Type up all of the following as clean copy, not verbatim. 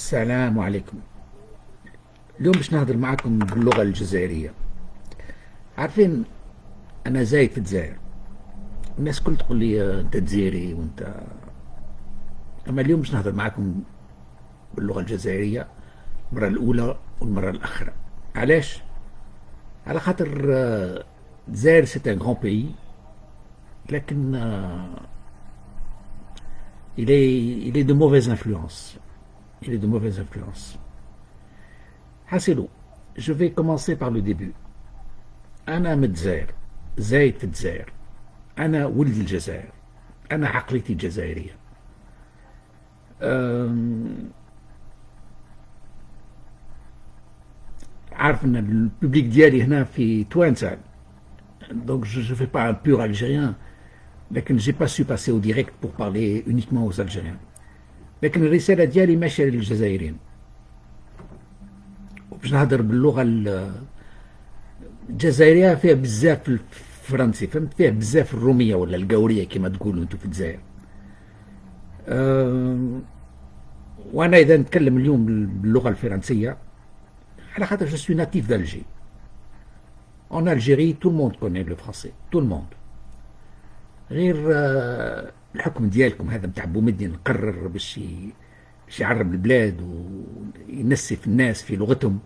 السلام عليكم. اليوم باش نهضر معكم باللغة الجزائرية. عارفين أنا زايد في الجزائر، الناس كل تقول لي أنت جزائري وأنت، أما اليوم باش نهضر معكم باللغة الجزائرية المرة الأولى والمرة الأخرى. علاش؟ على خاطر الجزائر سي ان غران بيي، لكن il est de mauvaise influence. Il est de mauvaise influence. حاسلو، je vais commencer par le début. أنا من الجزائر، زايد في الجزائر، أنا ولد الجزائر، أنا عقليتي جزائرية. عارف ان الببليك ديالي هنا في توانسة، donc je fais pas un pur algérien، لكن j'ai pas su passer au direct pour parler uniquement aux Algériens. لكن الرسالة ديالي ماشية للجزائريين، وباش نهضر باللغة الجزائرية. فيها بزاف الفرنسي، فهمت، فيها بزاف الرومية ولا القورية كما تقولوا انتم في الجزائر. وانا اذا نتكلم اليوم باللغة الفرنسية على خاطر je suis natif d'Alger. En Algérie tout le monde connaît le français, tout le monde. غير الحكم ديالكم هذا نتاع بومدين قرر باش يعرب البلاد وينسف الناس في لغتهم.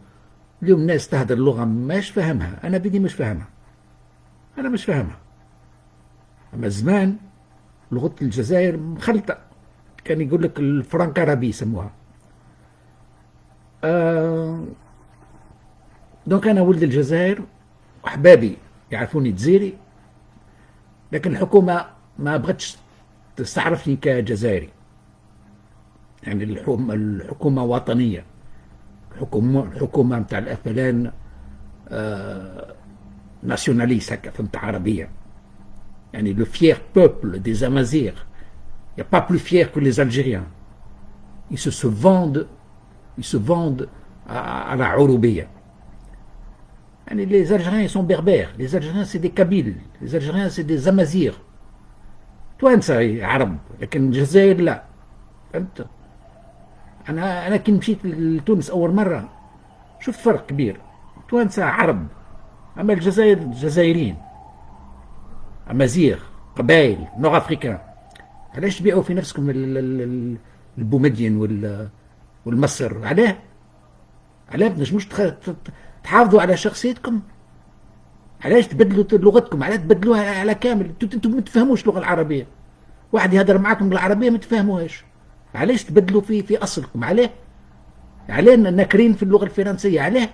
اليوم الناس تهدر لغة ماش فاهمها، أنا بدي مش فاهمها، أنا مش فاهمها. أما زمان لغة الجزائر مخلطة، كان يقول لك الفرنكارابي يسموها. دونك أنا ولد الجزائر وأحبابي يعرفوني جزيري، لكن الحكومة ما بغتش تستعرفني كجزائري. يعني الحكومة وطنية، الحكومة متاع الأفلان ناسيوناليست هكا، فهمت، عربية. يعني le fier peuple des Amazirs. Il n'y a pas plus fier que les Algériens. Ils se vendent à la عروبية. يعني les Algériens ils sont berbères, les Algériens c'est des Kabyles, les Algériens c'est des Amazirs. توانسة عرب، لكن الجزائر لا، فهمت. أنا كي مشيت لتونس أول مرة شفت فرق كبير. توانسة عرب، أما الجزائر جزائريين، أمازيغ، قبائل، نور أفريكان. علاش تبيعوا في نفسكم البومدين والمصر؟ علاه مش تحافظوا على شخصيتكم؟ علاش تبدلوا لغتكم؟ علاش تبدلوها على كامل؟ انتم ما تفهموش اللغه العربيه، واحد يهضر معاكم بالعربيه ما تفهموهاش. علاش تبدلوا في اصلكم؟ علاه ناكرين في اللغه الفرنسيه؟ علاه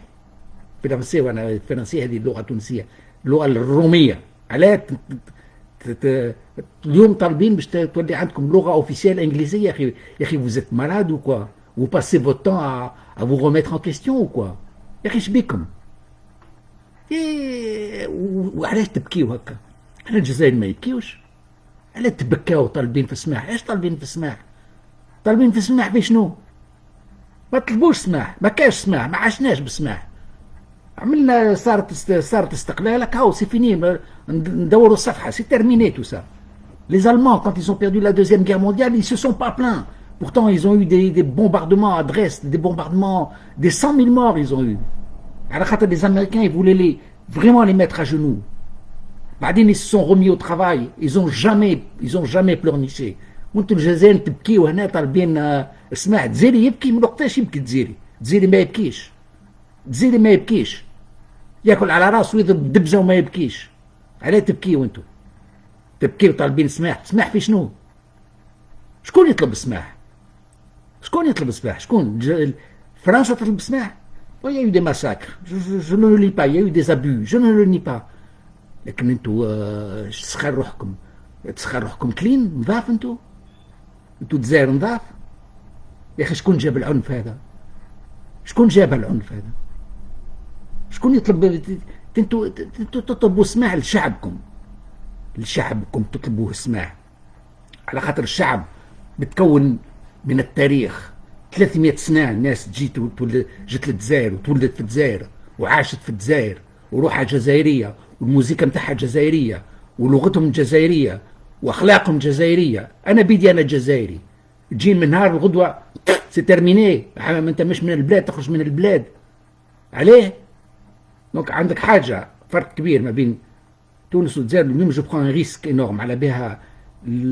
الفرنسيه؟ وانا الفرنسيه هذه اللغه التونسيه، اللغه الروميه. علاه اليوم طالبين باش تولي عندكم لغه اوفيسيال انجليزيه؟ يا اخي vous êtes malade ou quoi? Vous passez votre temps à vous remettre en question ou quoi? يا اخي شبيكم؟ وعلاش تبكيو هكا؟ احنا الجزائر ما يبكيوش؟ علاش تبكاو طالبين في السماح؟ علاش طالبين في السماح؟ طالبين في السماح في شنو؟ ما طلبوش سماح، ما كاش سماح، ما عشناش بالسماح. عملنا صارت استقلالك، هاو سي فيني، ندوروا الصفحه، سي تيرميني تو سا. Les Allemands, quand ils ont perdu la Deuxième Guerre mondiale, ils se sont pas plaints. Pourtant, ils ont eu des bombardements à Brest, des bombardements, des 100 000 morts ils ont eu. Alors, les Américains, ils voulaient vraiment les mettre à genoux. بعدين ils se sont remis au travail, ils ont jamais pleurniché. وانتم الجزائر تبكيو هنا طالبين سماح. الجزائري يبكي من وقتاش يبكي الجزائري؟ الجزائري ما يبكيش، الجزائري ما يبكيش، ياكل على راسه ويضرب دبزه وما يبكيش. علاه تبكيو انتم؟ تبكيو طالبين سماح. سماح في شنو؟ شكون يطلب السماح؟ شكون؟ فرنسا تطلب السماح؟ Il y a eu des massacres, je ne le nie pas, il y a eu des abus, je ne le nie pas. لكن انتوا تسخر روحكم كلين نظاف. انتوا الجزائر نظاف. يا اخي شكون جاب العنف هذا؟ شكون جاب العنف هذا؟ شكون يطلب؟ انتوا تطلبوا سماح لشعبكم تطلبوه السماح، على خاطر الشعب متكون من التاريخ. 300 سنة الناس جت للجزائر وتولدت في الجزائر وعاشت في الجزائر وروحها جزائرية والموسيقى نتاعها جزائرية ولغتهم جزائرية واخلاقهم جزائرية. انا بيدي انا جزائري، تجي من نهار الغدوه سي ترميني، انت مش من البلاد تخرج من البلاد. عليه؟ دونك عندك حاجه فرق كبير ما بين تونس والجزائر. اليوم جو برون ان ريسك انورم على بها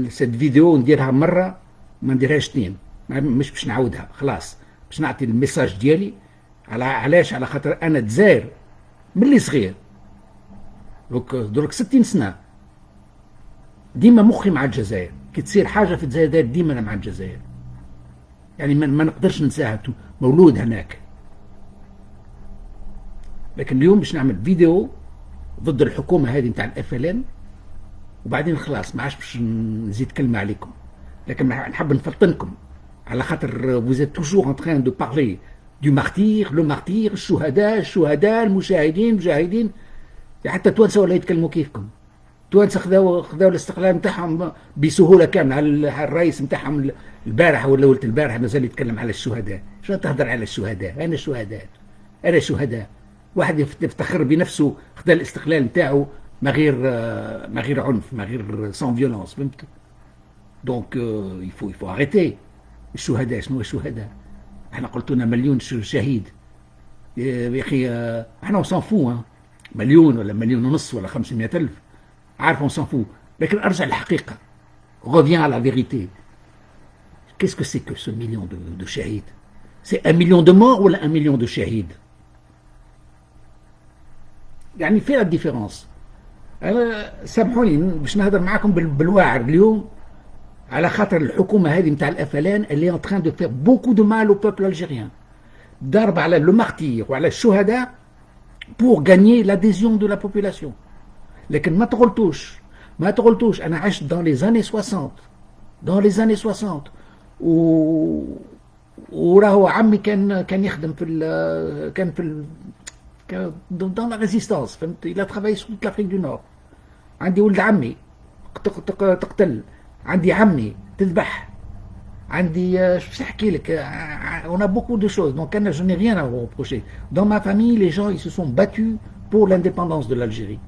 سيت فيديو نديرها مره ما نديرهاش اثنين، مش باش نعاودها خلاص، باش نعطي الميساج ديالي. علاش؟ على خاطر انا الجزائر ملي صغير درك 60 سنه ديما مخي مع الجزائر، كي تصير حاجه في الجزائر ديما أنا مع الجزائر، يعني ما نقدرش ننساها، مولود هناك. لكن اليوم باش نعمل فيديو ضد الحكومه هذه نتاع الFLN، وبعدين خلاص ما عادش باش نزيد كلمه عليكم. لكن نحب نفطنكم على خاطر vous êtes toujours en train de parler du martyr، لو مارتير، الشهداء المجاهدين. حتى التوانسه ولا يتكلموا كيفكم. التوانسه خذاو الاستقلال نتاعهم بسهوله كامله. الرئيس نتاعهم البارح ولا ولت البارح مازال يتكلم على الشهداء. شنو تهضر على الشهداء؟ انا شهداء. واحد يفتخر بنفسه خذا الاستقلال نتاعو ما غير عنف، ما غير سون فيولونس، فهمت؟ دونك يفو اريتي. الشهداء شنو الشهداء؟ احنا قلت لنا مليون شهيد يا اخي، احنا سان فو مليون ولا مليون ونص ولا 500,000، عارف اون سان فو. لكن ارجع للحقيقه، reviens à la vérité. Qu'est-ce que c'est que ce million de shahids? C'est 1 million de morts ولا 1 million de shahids؟ يعني فين الديفيرونس؟ انا سامحوني باش نهضر معاكم بالواعر اليوم، على خاطر الحكومه هذه نتاع الFLN اللي en train de faire beaucoup de mal au peuple algérien. ضرب على لو مارتير وعلى الشهداء pour gagner l'adhésion de la population. لكن ما تغلطوش انا عشت dans les années 60 وراهو عمي كان يخدم كان dans la résistance، فهمت؟ il a travaillé sur toute l'Afrique du Nord. عندي ولد عمي تقتل، عندي عمي تذبح، عندي باش نحكي لك on a beaucoup de choses. Donc je n'ai rien à vous reprocher. Dans ma famille les gens ils se sont battus pour l'indépendance de l'Algérie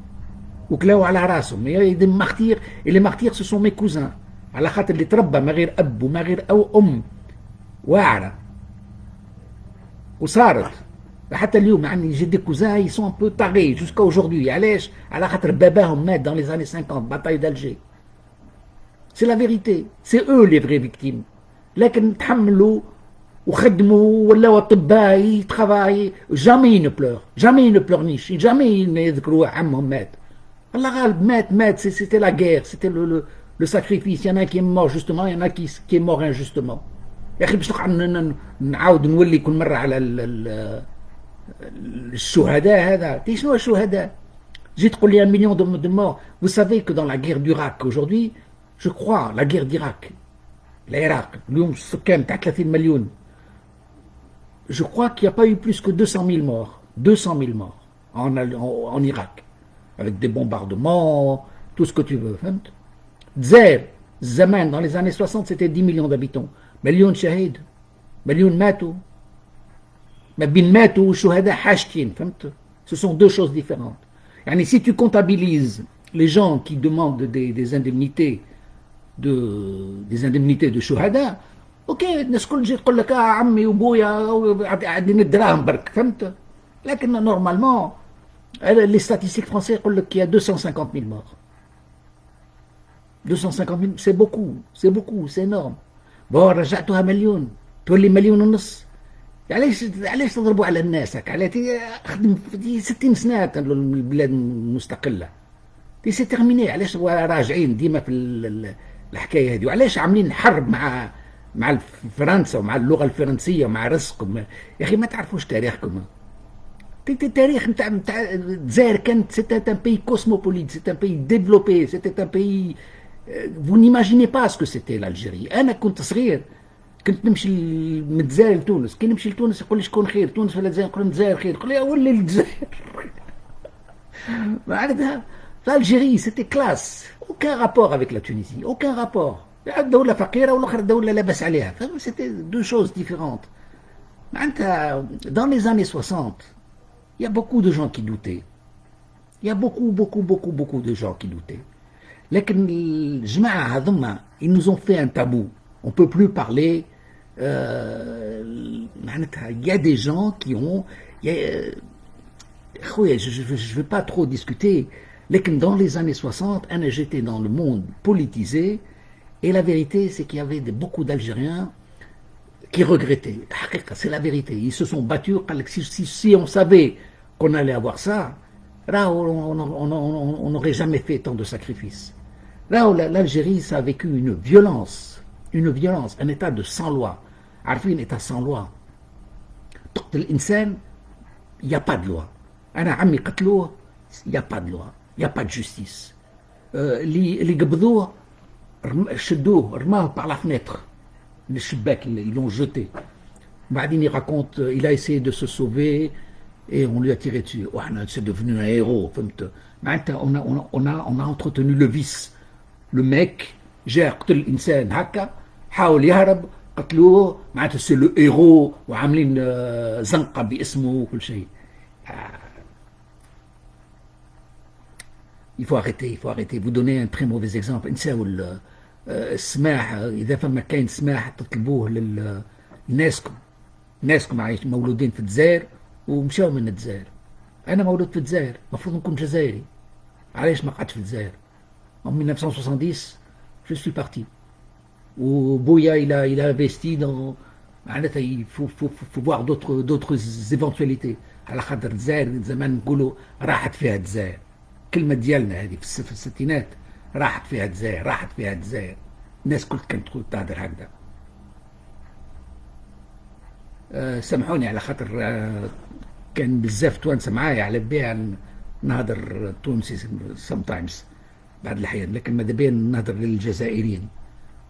وكلاو على راسهم. les martyrs et les martyrs ce sont mes cousins، على خاطر اللي تربى ما غير اب وما غير ام واعره وصارت حتى اليوم. يعني j'ai des cousins ils sont un peu tarés jusqu'à aujourd'hui. علاش؟ على خاطر باباهم مات dans les années 50 bataille d'Alger. C'est la vérité, c'est eux les vraies victimes. لكن تحملوا وخدموا ولاو اطباء يترافاي، jamais ils ne pleurent jamais يذكروا عمهم مات. الله غالب مات. C'était la guerre, c'était le sacrifice. Il y en a qui est mort justement, il y en a qui est mort injustement. يا اخي باش نعاود نولي كل مره على الشهداء. هذا شنو الشهداء؟ جيت تقول لي 1 million de morts. Vous savez que dans la guerre d'Irak aujourd'hui, je crois la guerre d'Irak، العراق اليوم السكان تاع 30 مليون، je crois qu'il n'y a pas eu plus que 200,000 morts en Irak avec des bombardements tout ce que tu veux، فهمت؟ الجزائر زمان dans les années 60 c'était 10 millions d'habitants، مليون شهيد، مليون ماتوا. ما بين ماتوا والشهداء حاجتين، فهمت؟ ce sont deux choses différentes. يعني si tu comptabilises les gens qui demandent des indemnités de شهداء، اوكي الناس الكل تجي تقول لك عمي وبويا عندنا الدراهم برك، فهمت؟ لكن نورمالمون لي ستاتيستيك فرونسي يقول لك يا 250,000 morts. 250,000 سي بوكو سي انورم. بون رجعتوها مليون تولي مليون ونص. علاش تضربوا على الناس هكا؟ علاش خدم 60 سنه البلاد مستقله دي سي تيرميني. علاش راجعين ديما في الحكايه هذه؟ وعلاش عاملين حرب مع فرنسا ومع اللغه الفرنسيه ومع رزقكم؟ يا اخي ما تعرفوش تاريخكم. التاريخ نتاع الجزائر كانت سيتي ان بي كوسموبوليت، سيتي ان بي ديفلوبي، سيتي ان بي vous n'imaginez pas ce que c'était l'Algérie. انا كنت صغير كنت نمشي من الجزائر لتونس، كي نمشي لتونس يقول لي شكون خير، تونس ولا الجزائر؟ نقول الجزائر خير. يقول لي ولي الجزائر. معناتها l'Algérie c'était classe، aucun rapport avec la Tunisie، aucun rapport. دولة فقيرة والأخرى دولة لاباس عليها، c'était deux choses différentes. معناتها dans les années 60 il y a beaucoup de gens qui doutaient، il y a beaucoup de gens qui doutaient. لكن الجماعة هذوما ils nous ont fait un tabou. On ne peut plus parler. Il y a des gens qui ont. Je ne vais pas trop discuter. Mais dans les années 60, j'étais dans le monde politisé. Et la vérité, c'est qu'il y avait beaucoup d'Algériens qui regrettaient. C'est la vérité. Ils se sont battus. Si on savait qu'on allait avoir ça, là, on n'aurait jamais fait tant de sacrifices. Là, l'Algérie, ça a vécu une violence, un état de sans-loi. Un état sans loi. Il n'y a pas de loi. Il n'y a pas de loi. Il n'y a pas de justice. Les Gabdouh, par la fenêtre. Les Chibek, ils l'ont jeté. Badin, il raconte, il a essayé de se sauver et on lui a tiré dessus. C'est devenu un héros. On a entretenu le vice. Le mec, j'ai قتل الإنسان هكا حاول يهرب قتلوه معناتها c'est le héros وعاملين زنقة باسمه وكل شيء. Il faut arrêter. Vous donnez un très mauvais exemple. نساو السماح إذا فما كاين سماح تطلبوه للناسكم. ناسكم مولودين في الجزائر ومشاو من الجزائر. أنا مولود في الجزائر، المفروض نكون جزائري. علاش ما قعدتش في الجزائر؟ En 1970, je suis parti. Où Bouya, il a investi dans. Il faut voir d'autres éventualités. على خاطر الجزائر زمان نقولوا راحت فيها الجزائر. كلمة ديالنا هذه في الستينات راحت فيها الجزائر. الناس كلها كانت تهدر هكذا. سامحوني على خاطر كان بزاف توانسة معايا على بها نهضر تونسي sometimes. بعد الأحيان لكن ماذا بين نهضر للجزائريين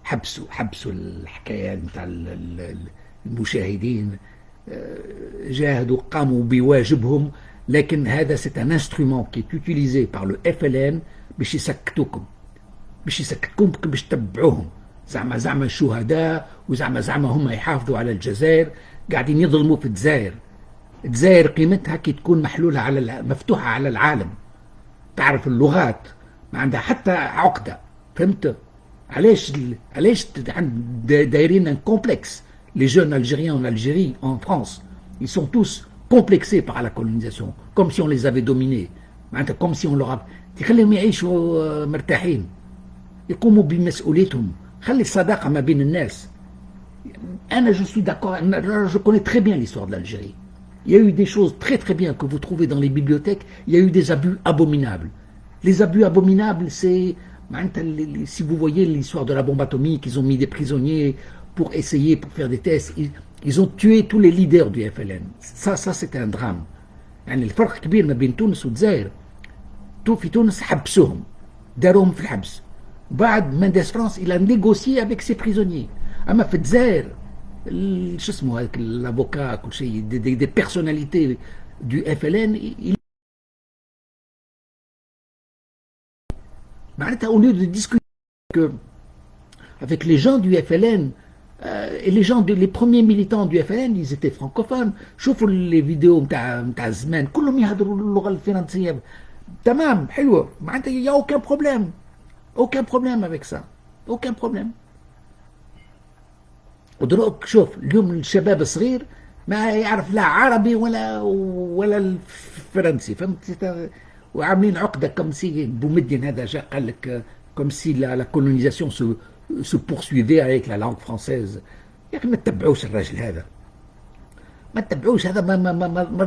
حبسوا الحكاية نتاع المشاهدين جاهدوا قاموا بواجبهم لكن هذا c'est un instrument qui est utilisé par le FLN باش يسكتوكم باش تتبعوهم زعما الشهداء وزعما هم يحافظوا على الجزائر قاعدين يظلموا في الجزائر قيمتها كي تكون محلولة مفتوحة على العالم تعرف اللغات ما عندها حتى عقدة فهمت علاش دايرين un complexe les jeunes Algériens en Algérie en France ils sont tous complexés par la colonisation comme si on les avait dominés comme si on leur a تخليهم يعيشوا مرتاحين يقوموا بمسؤوليتهم خلي الصداقة ما بين الناس أنا je suis d'accord je connais très bien l'histoire de l'Algérie il y a eu des choses très très bien que vous trouvez dans les bibliothèques il y a eu des abus abominables. Les abus abominables, c'est, si vous voyez l'histoire de la bombe atomique, ils ont mis des prisonniers pour faire des tests. Ils ont tué tous les leaders du FLN. Ça c'était un drame. يعني الفرق كبير ما بين تونس والجزائر. في تونس حبسوهم داروهم في الحبس. بعد مانديس فرانس il a négocié avec ses prisonniers. أما في الجزائر شو اسمه هذاك الافوكا كل شيء des personnalités du FLN au lieu de discuter avec les gens du FLN et les premiers militants du FLN ils étaient francophones شوفوا les vidéos نتاع زمان كلهم يهضروا اللغة الفرنسية تمام حلوة معناتها il y a aucun problème avec ça aucun problème ودروك شوف اليوم الشباب الصغير ما يعرف لا عربي ولا الفرنسي فهمت وعاملين عقدة comme si بومدين هذا جا قال لك comme si la colonisation se poursuivait avec la langue française يا أخي ما تتبعوش الراجل هذا ما تتبعوش هذا ما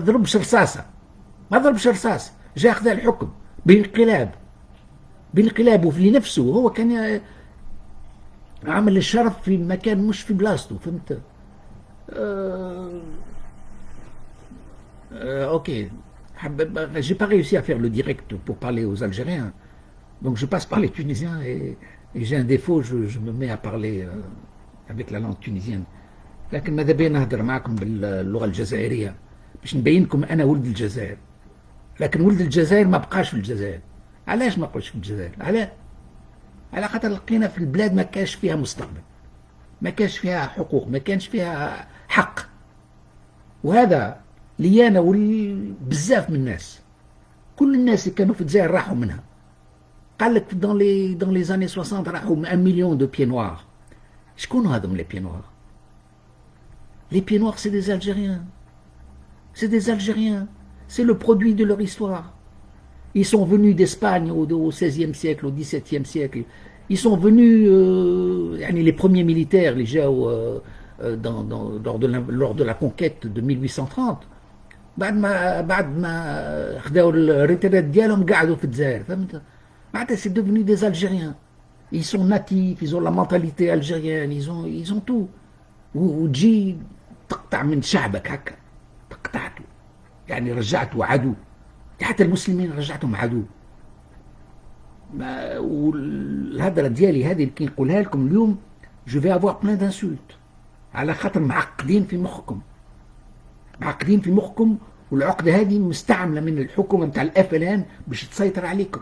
ضربش رصاصة جا أخذ الحكم بانقلاب وفي نفسه هو كان عمل الشرف في مكان مش في بلاصته فهمت اوكي j'ai pas réussi à faire le direct pour parler aux Algériens donc je passe par les Tunisiens et j'ai un défaut je me mets à parler avec la langue tunisienne لكن ماذا بيا نهضر معكم باللغة الجزائرية باش نبينكم أنا ولد الجزائر لكن ولد الجزائر ما بقاش في الجزائر علاش ما بقاش في الجزائر على خاطر لقينا في البلاد ما كانش فيها مستقبل ما كانش فيها حقوق ما كانش فيها حق وهذا لي أنا بزاف من الناس كل الناس اللي كانوا في الجزائر راحوا منها قال لك dans les années 60 راحوا 1 million de pieds noirs شكون هذم les pieds noirs? Les pieds noirs, c'est des Algériens. C'est des Algériens. C'est le produit de leur histoire. Ils sont venus d'Espagne au XVIe siècle, au XVIIe siècle. Ils sont venus, les premiers militaires, les gens, lors de la conquête de 1830. بعد ما خداو الريتيرات ديالهم قعدوا في الجزائر فهمت معناتها سي devenu des Algériens. Ils sont natifs, ils ont la mentalité algérienne, ils ont tout. وتجي تقطع من شعبك هكا تقطعته يعني رجعته عدو حتى المسلمين رجعتهم عدو. والهضره ديالي هذه اللي كنقولها لكم اليوم جو في افوار بلان دانسولت على خاطر معقدين في مخكم والعقده هذه مستعمله من الحكومه نتاع الاف ال ان باش تسيطر عليكم.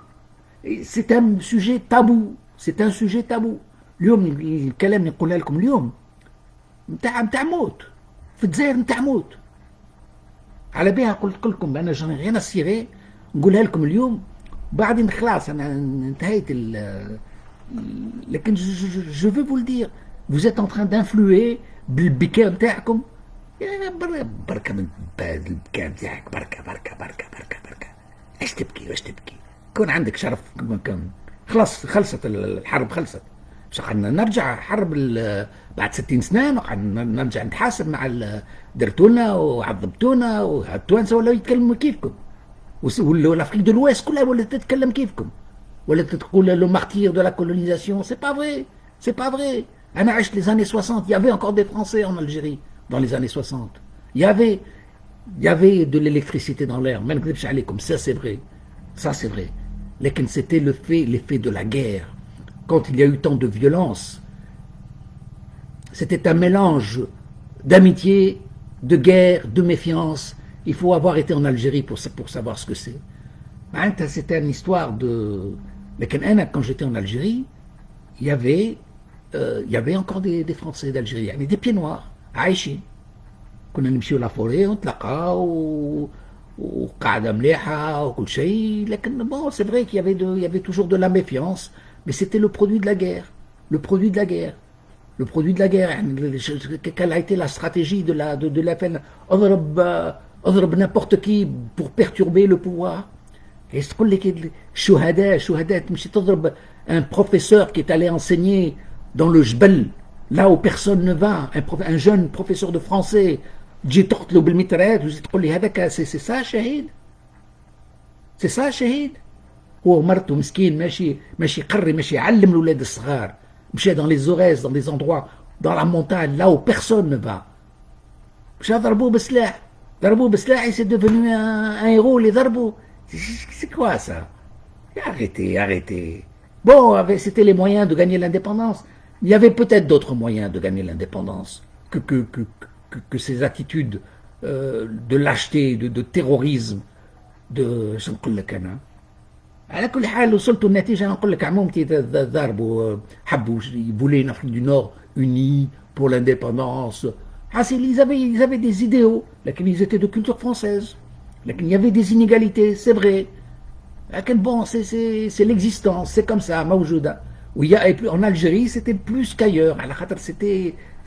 سي ان سوجي تابو اليوم الكلام اللي نقولها لكم اليوم نتاع موت في الجزائر نتاع موت. على بها قلت لكم انا جاني غير اسيغي نقولها لكم اليوم بعدين خلاص انا انتهيت لكن جو في فو دير vous êtes en train d'influer بالبكاء نتاعكم. بركه من البكاء نتاعك بركه اش تبكي كون عندك شرف خلصت الحرب خلصت مش نرجع حرب بعد 60 سنه نرجع نتحاسب مع درتونا وعذبتونا والتوانسه ولا يتكلموا كيفكم والافريك دو l'Ouest كلها ولات تتكلم كيفكم ولا تقول لو مارتير دو لا colonisation. C'est pas vrai. انا عشت les années 60. Il y avait encore des Français en Algérie dans les années 60. Il y avait de l'électricité dans l'air. ما نكذبش عليكم, ça c'est vrai. لكن c'était l'effet de la guerre. Quand il y a eu tant de violence, c'était un mélange d'amitié, de guerre, de méfiance. Il faut avoir été en Algérie pour savoir ce que c'est. C'était une histoire de... Mais quand j'étais en Algérie, il y avait encore des Français d'Algérie, des pieds noirs, عايشين. كنا نمشيو لا فوري ونتلاقاو وقاعدة مليحة وكل شيء. لكن bon, c'est vrai qu'il y avait toujours de la méfiance, mais c'était le produit de la guerre. Quelle a été la stratégie de la peine? اضرب n'importe qui pour perturber le pouvoir. Et تقول لك شهداء تمشي تضرب un professeur qui est allé enseigner dans le Jbel, là où personne ne va, un jeune professeur de français, تجي تقتله بالمترات وتقول لي هذاك سي سا شهيد. هو مرته مسكين ماشي يقري ماشي يعلم الاولاد الصغار, مشى dans les Aurès, dans des endroits dans la montagne là où personne ne va, مشى ضربوه بسلاح et c'est devenu un héros اللي ضربوه. C'est quoi ça? Arrêtez. Bon, c'était les moyens de gagner l'indépendance. Il y avait peut-être d'autres moyens de gagner l'indépendance que ces attitudes de lâcheté, de terrorisme, de... شنو نقول لك أنا؟ على كل حال وصلت النتيجة. أنا نقول لك عمومتي ضربوا حبوا يبولي une Afrique du Nord unie pour l'indépendance. Ils avaient des idéaux, ils étaient de culture française. Il y avait des inégalités, c'est vrai. Bon, c'est l'existence, c'est comme ça, Maoujouda. En Algérie, c'était plus qu'ailleurs.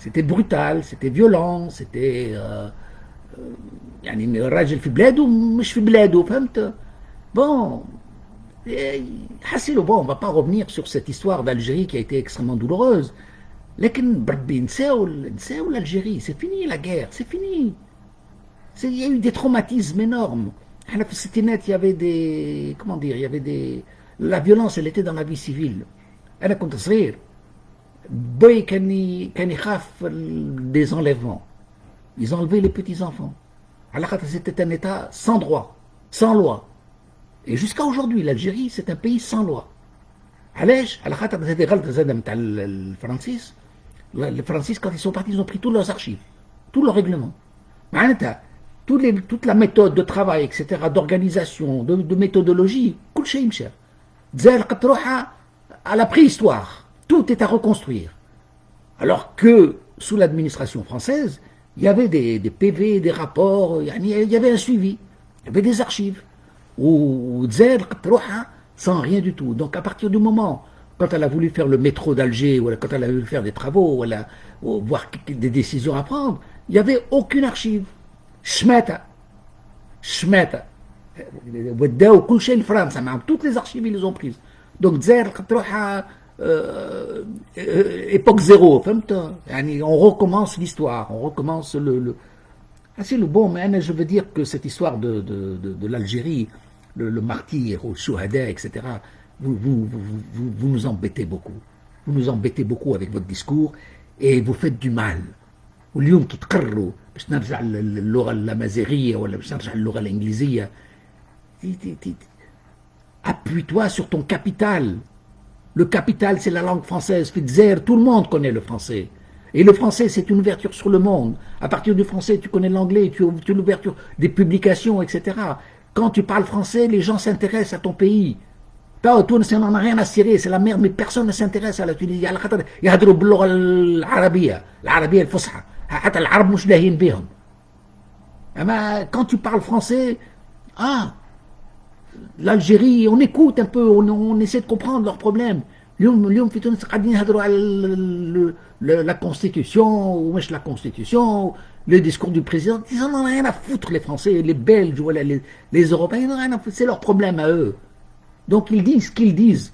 C'était brutal, c'était violent, c'était... يعني الراجل في بلاده مش في بلاده, فهمت؟ Bon, on va pas revenir sur cette histoire d'Algérie qui a été extrêmement douloureuse. لكن بربي نساو l'Algérie, c'est fini la guerre, c'est fini. Il y a eu des traumatismes énormes. في الستينات il y avait des... Comment dire? Il y avait des... La violence, elle était dans la vie civile. أنا كنت صغير. بوي كان يخاف des enlèvements. Ils enlevaient les petits-enfants. على خاطر c'était un État sans droit, sans loi. Et jusqu'à aujourd'hui, l'Algérie, c'est un pays sans loi. علاش؟ على خاطر هذه غلطة زادة نتاع الفرنسيس. Les Français, quand ils sont partis, ils ont pris tous leurs archives, tous leurs règlements. Toute la méthode de travail, etc., d'organisation, de méthodologie, كل شيء مشى. الجزائر قد تروح à la préhistoire. Tout est à reconstruire. Alors que sous l'administration française, il y avait des PV, des rapports, il y avait un suivi, il y avait des archives. Ou الجزائر قد تروح sans rien du tout. Donc à partir du moment quand elle a voulu faire le métro d'Alger, ou quand elle a voulu faire des travaux, ou voir des décisions à prendre, il n'y avait aucune archive. Shmeta. Shmeta. Toutes les archives, ils les ont prises. Donc, époque zéro. On recommence l'histoire, on recommence Ah, c'est le bon, mais je veux dire que cette histoire de l'Algérie, le martyr, au Chouhada, etc., vous nous embêtez beaucoup. Vous nous embêtez beaucoup avec votre discours et vous faites du mal. واليوم تتقرروا باش نرجع للغه الامازيغيه ولا باش نرجع للغه الانجليزيه. Appuie-toi sur ton capital. Le capital, c'est la langue française. Tout le monde connaît le français. Et le français, c'est une ouverture sur le monde. À partir du français, tu connais l'anglais, tu as l'ouverture des publications, etc. Quand tu parles français, les gens s'intéressent à ton pays. Tunis, on n'en a rien à cirer, c'est la merde, mais personne ne s'intéresse à la Tunisie. يهضروا باللغة العربية الفصحى. حتى العرب مش لاهين بهم. Quand tu parles français, l'Algérie, on écoute un peu, on essaie de comprendre leurs problèmes. اليوم في تونس قاعدين يهضروا على la constitution, ou la constitution, le discours du président. Ils n'en ont rien à foutre, les Français, les Belges, ou les Européens, ils n'en ont rien à foutre, c'est leur problème à eux. Donc ils disent ce qu'ils disent.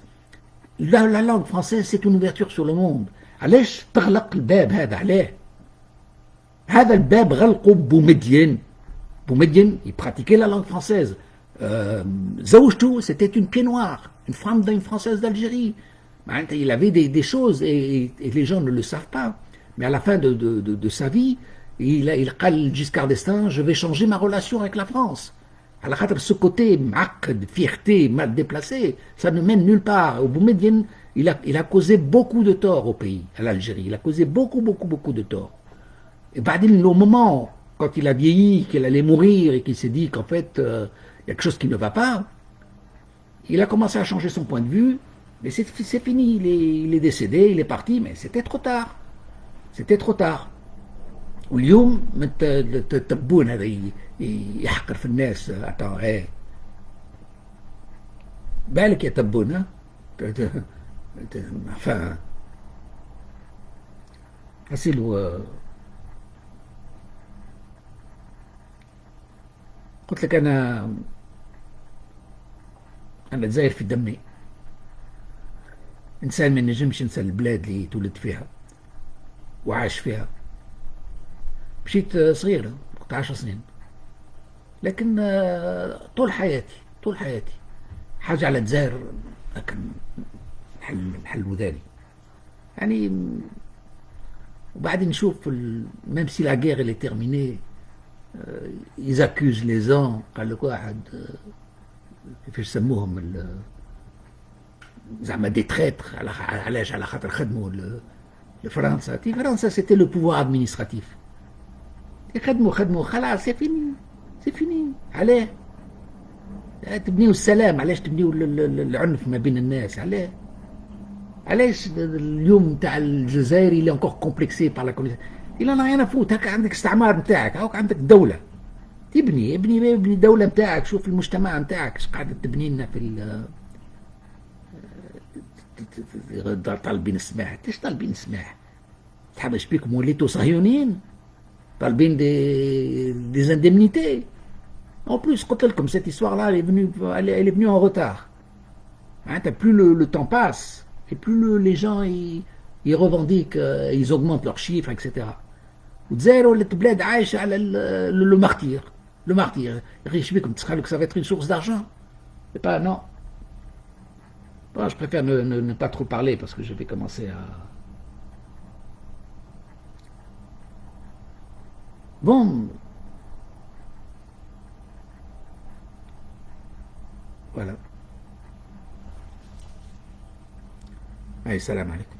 La langue française, c'est une ouverture sur le monde. علاش تغلق الباب هذا عليه؟ هذا الباب غلقه بومدين. Boumediene, il pratiquait la langue française. Zaouchtou, c'était une pied noire, une femme d'une Française d'Algérie. Il avait des choses et les gens ne le savent pas. Mais à la fin de sa vie, il قال Giscard d'Estaing, je vais changer ma relation avec la France. À la ce côté de fierté mal déplacé, ça ne mène nulle part. Au Boumediene, il a causé beaucoup de tort au pays, à l'Algérie. Il a causé beaucoup de tort. Et au moment, quand il a vieilli, qu'il allait mourir et qu'il s'est dit qu'en fait, il y a quelque chose qui ne va pas, il a commencé à changer son point de vue, mais c'est fini, il est décédé, il est parti, mais c'était trop tard. C'était trop tard. واليوم التبون هذا يحقر في الناس. بالك يا تبون enfin قلت لك أنا الجزائر في دمي. إنسان ما نجمش ينسى البلاد اللي تولد فيها وعاش فيها. مشيت صغير، كنت 10 سنين، لكن طول حياتي حاجة على الجزائر لكن محل وذاني. يعني وبعدين نشوف ميم سي لا غير اللي تيرميني ils accusent les gens. قال لك واحد كيفاش سموهم زعما دي تريتر علاش؟ على خاطر خدموا لفرنسا. فرنسا سيتي لو بوفوار ادمينستراتيف. خدموا خلاص سي فيني. علاه تبنيو السلام؟ علاش تبنيو العنف ما بين الناس؟ علاه؟ علاش اليوم تاع الجزائر اللي انكور كومبلكسي بار لا كولونيزاسيون؟ إلا أنا أنا فوت هكا عندك استعمار نتاعك، هاك عندك دولة ابني دولة نتاعك. شوف المجتمع نتاعك اش قاعدة تبني لنا في طالبين السماح. ايش طالبين السماح؟ تحبش بيكم وليتوا صهيونيين طالبين دي اندemnités. En plus قلت لكم cette histoire là elle est venue en retard. Plus le temps passe et plus les gens ils revendiquent, ils augmentent leurs chiffres, etc. والجزائر ولات بلاد عايشه على le martyr. ايش بيكم تخلوا que ça va être une source d'argent? C'est pas, non. Bon, je préfère ne pas trop parler parce que je vais commencer à... Bon. Voilà. Allez, salam alaikum.